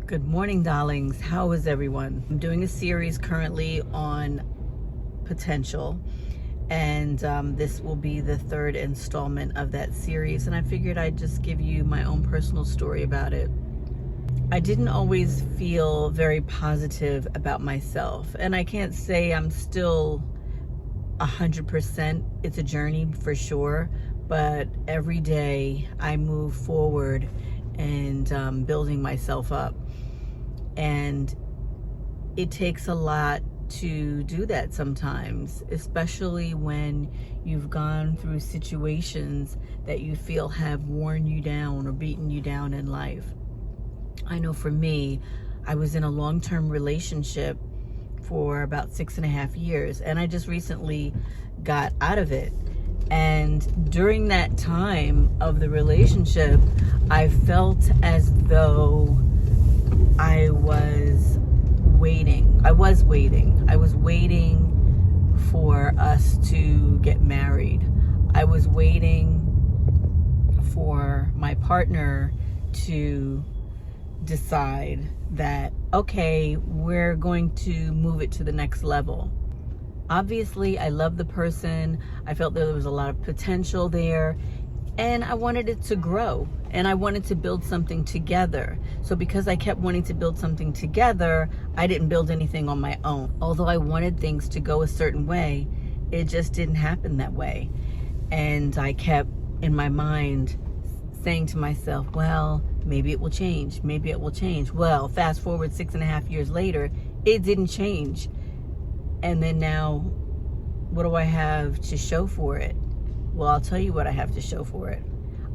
Good morning, darlings. How is everyone? I'm doing a series currently on potential, and this will be the third installment of that series, and I figured I'd just give you my own personal story about it. I didn't always feel very positive about myself, and I can't say I'm still 100%. It's a journey for sure, but every day I move forward and building myself up. And it takes a lot to do that sometimes, especially when you've gone through situations that you feel have worn you down or beaten you down in life. I know for me, I was in a long-term relationship for about 6.5 years, and I just recently got out of it. And during that time of the relationship, I felt as though I was waiting. I was waiting for us to get married. I was waiting for my partner to decide that, okay, we're going to move it to the next level. Obviously, I love the person. I felt there was a lot of potential there, and I wanted it to grow, and I wanted to build something together. So because I kept wanting to build something together, I didn't build anything on my own. Although I wanted things to go a certain way, it just didn't happen that way. And I kept in my mind saying to myself, well, maybe it will change. Maybe it will change. Well, fast forward 6.5 years later, it didn't change. And then now, what do I have to show for it? Well, I'll tell you what I have to show for it.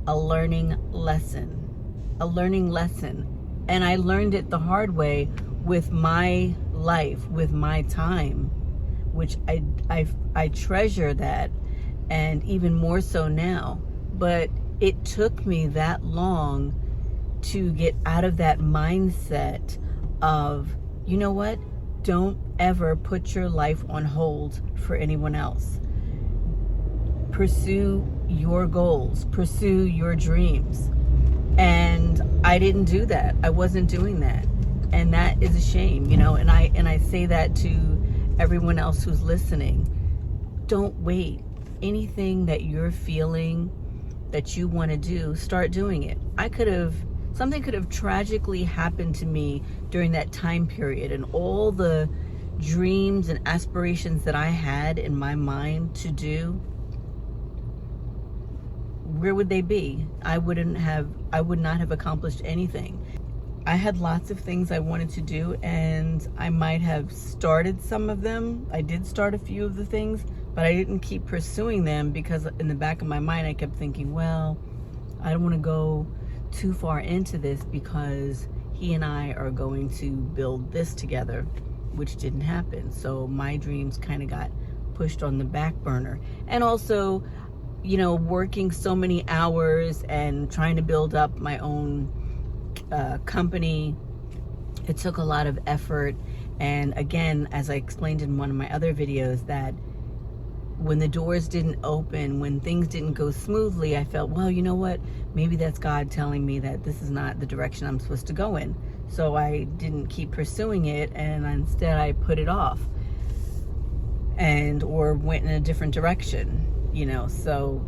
A learning lesson. And I learned it the hard way with my life, with my time, which I treasure that, and even more so now. But it took me that long to get out of that mindset of, you know what? Don't ever put your life on hold for anyone else. Pursue your goals, pursue your dreams. And I didn't do that. I wasn't doing that. And that is a shame, and I say that to everyone else who's listening. Don't wait. Anything that you're feeling that you want to do, start doing it. Something could have tragically happened to me during that time period, and all the dreams and aspirations that I had in my mind to do, where would they be? I would not have accomplished anything. I had lots of things I wanted to do, and I might have started some of them. I did start a few of the things, but I didn't keep pursuing them because in the back of my mind, I kept thinking, well, I don't want to go too far into this because he and I are going to build this together, which didn't happen. So my dreams kind of got pushed on the back burner. And also, working so many hours and trying to build up my own company, it took a lot of effort. And again, as I explained in one of my other videos, that when the doors didn't open, when things didn't go smoothly, I felt, well, you know what? Maybe that's God telling me that this is not the direction I'm supposed to go in. So I didn't keep pursuing it, and instead I put it off or went in a different direction, so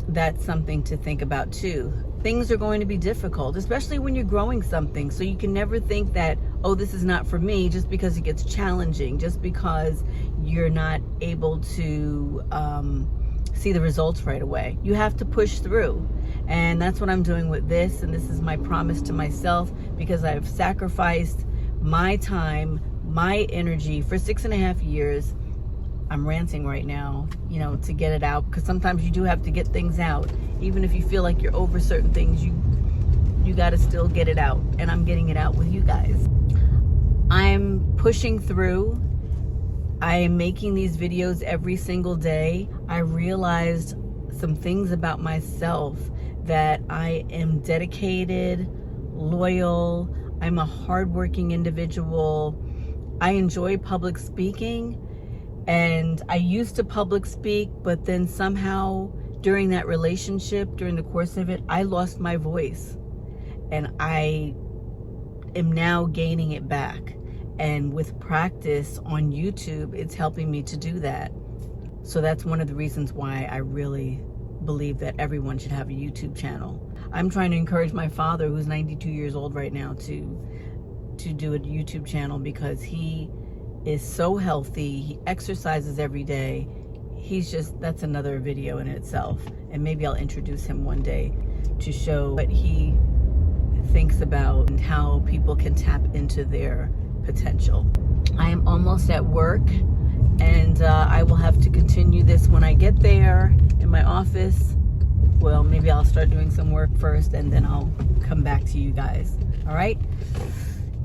that's something to think about too. Things are going to be difficult, especially when you're growing something. So you can never think that, oh, this is not for me, just because it gets challenging, just because you're not able to see the results right away. You have to push through. And that's what I'm doing with this. And this is my promise to myself, because I've sacrificed my time, my energy for 6.5 years. I'm ranting right now, to get it out, because sometimes you do have to get things out. Even if you feel like you're over certain things, you got to still get it out. And I'm getting it out with you guys. I'm pushing through. I am making these videos every single day. I realized some things about myself, that I am dedicated, loyal. I'm a hardworking individual. I enjoy public speaking. And I used to public speak, but then somehow during that relationship, during the course of it, I lost my voice. And I am now gaining it back. And with practice on YouTube, it's helping me to do that. So that's one of the reasons why I really believe that everyone should have a YouTube channel. I'm trying to encourage my father, who's 92 years old right now, to do a YouTube channel, because he is so healthy. He exercises every day. That's another video in itself. And maybe I'll introduce him one day to show what he thinks about and how people can tap into their potential. I am almost at work, and I will have to continue this when I get there in my office. Well, maybe I'll start doing some work first, and then I'll come back to you guys. All right,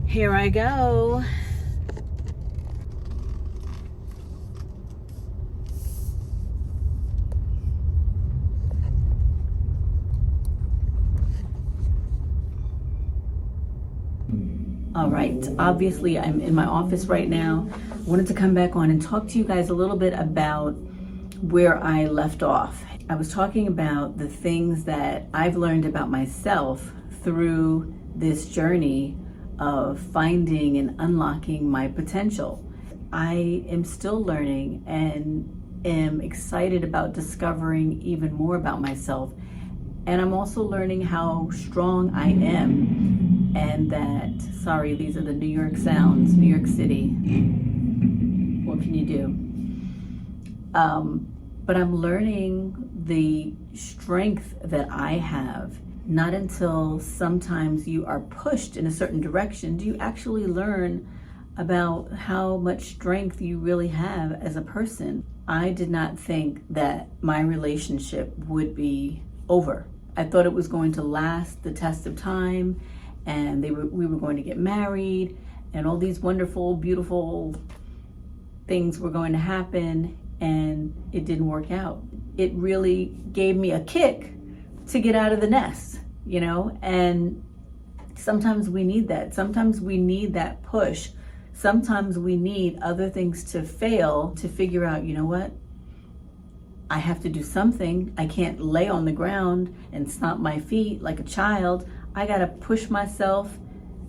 here I go. All right, obviously I'm in my office right now. I wanted to come back on and talk to you guys a little bit about where I left off. I was talking about the things that I've learned about myself through this journey of finding and unlocking my potential. I am still learning and am excited about discovering even more about myself. And I'm also learning how strong I am, and that, sorry, these are the New York sounds, New York City. What can you do? But I'm learning the strength that I have. Not until sometimes you are pushed in a certain direction do you actually learn about how much strength you really have as a person. I did not think that my relationship would be over. I thought it was going to last the test of time, and we were going to get married, and all these wonderful, beautiful things were going to happen, and it didn't work out. It really gave me a kick to get out of the nest, you know, and sometimes we need that. Sometimes we need that push. Sometimes we need other things to fail to figure out, you know what? I have to do something. I can't lay on the ground and stomp my feet like a child. I gotta push myself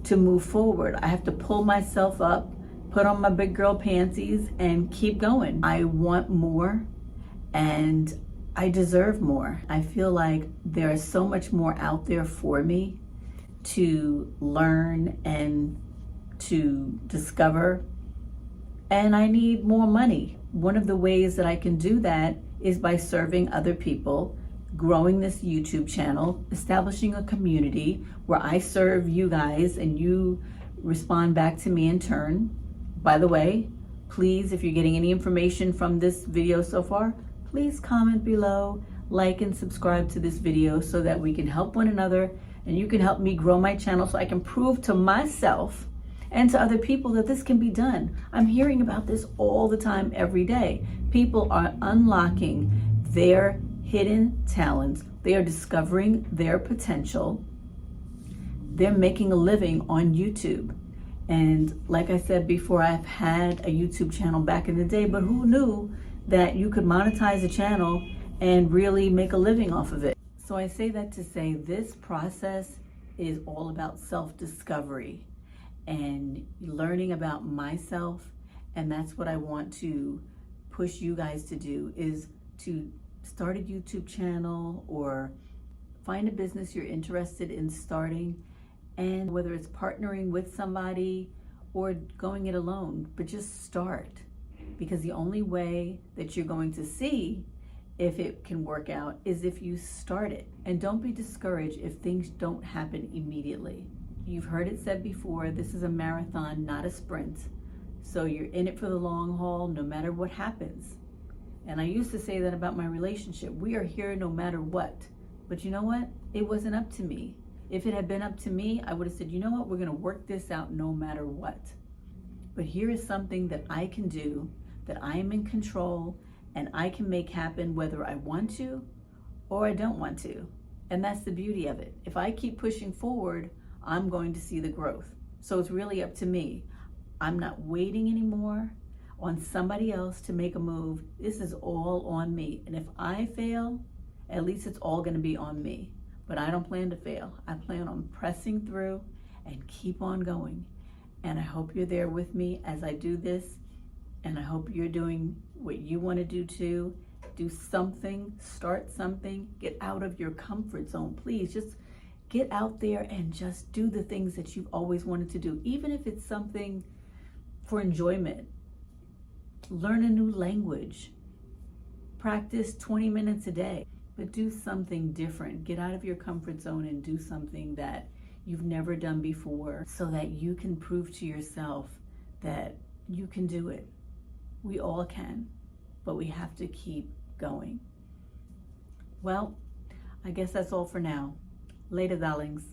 to move forward. I have to pull myself up, put on my big girl panties, and keep going. I want more, and I deserve more. I feel like there is so much more out there for me to learn and to discover, and I need more money. One of the ways that I can do that is by serving other people, growing this YouTube channel, establishing a community where I serve you guys and you respond back to me in turn. By the way, please, if you're getting any information from this video so far, please comment below, like and subscribe to this video so that we can help one another and you can help me grow my channel so I can prove to myself and to other people that this can be done. I'm hearing about this all the time, every day. People are unlocking their hidden talents. They are discovering their potential. They're making a living on YouTube. And like I said before, I've had a YouTube channel back in the day, but who knew that you could monetize a channel and really make a living off of it? So I say that to say this process is all about self-discovery and learning about myself, and that's what I want to push you guys to do, is to start a YouTube channel or find a business you're interested in starting, and whether it's partnering with somebody or going it alone, but just start, because the only way that you're going to see if it can work out is if you start it. And don't be discouraged if things don't happen immediately. You've heard it said before, this is a marathon, not a sprint. So you're in it for the long haul, no matter what happens. And I used to say that about my relationship. We are here no matter what. But you know what? It wasn't up to me. If it had been up to me, I would have said, you know what? We're going to work this out no matter what. But here is something that I can do, that I am in control, and I can make happen whether I want to or I don't want to. And that's the beauty of it. If I keep pushing forward, I'm going to see the growth. So it's really up to me. I'm not waiting anymore on somebody else to make a move. This is all on me. And if I fail, at least it's all going to be on me. But I don't plan to fail. I plan on pressing through and keep on going. And I hope you're there with me as I do this. And I hope you're doing what you want to do too. Do something, start something, get out of your comfort zone. Please just get out there and just do the things that you've always wanted to do, even if it's something for enjoyment. Learn a new language. Practice 20 minutes a day, but do something different. Get out of your comfort zone and do something that you've never done before so that you can prove to yourself that you can do it. We all can, but we have to keep going. Well, I guess that's all for now. Later, darlings.